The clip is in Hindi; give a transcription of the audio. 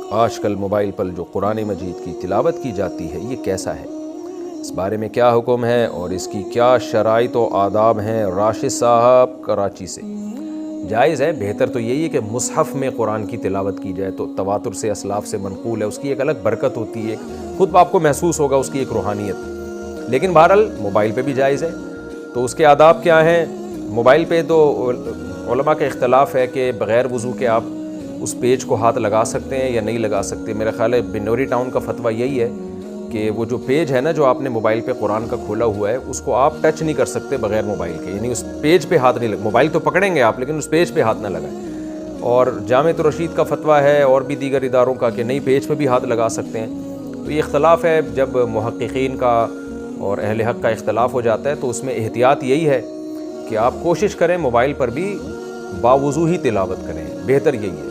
आजकल मोबाइल पर जो कुरान मजीद की तिलावत की जाती है ये कैसा है, इस बारे में क्या हुक्म है और इसकी क्या शराइत व आदाब हैं। राशिद साहब कराची से। जायज़ है, बेहतर तो यही है कि मुसहफ़ में कुरान की तिलावत की जाए, तो तवातुर से असलाफ से मनकूल है, उसकी एक अलग बरकत होती है, खुद आपको महसूस होगा उसकी एक रूहानियत। लेकिन बहरहाल मोबाइल पे भी जायज़ है, तो उसके आदाब क्या हैं। मोबाइल पे तो उलमा का इख्तलाफ है कि बग़ैर वज़ू के आप उस पेज को हाथ लगा सकते हैं या नहीं लगा सकते। मेरा ख़्याल है बिन्नौरी टाउन का फतवा यही है कि वो जो पेज है ना, जो आपने मोबाइल पे कुरान का खोला हुआ है, उसको आप टच नहीं कर सकते बग़ैर मोबाइल के, यानी उस पेज पे हाथ नहीं लगा। मोबाइल तो पकड़ेंगे आप, लेकिन उस पेज पे हाथ ना लगाएं। और जामिअत रशीद का फतवा है और भी दीगर इदारों का कि नहीं, पेज पे भी हाथ लगा सकते हैं। तो ये इख्तलाफ है, जब मुहक्किकीन का और अहले हक़ का इख्तलाफ हो जाता है तो उसमें एहतियात यही है कि आप कोशिश करें मोबाइल पर भी बावुज़ू ही तिलावत करें, बेहतर यही है।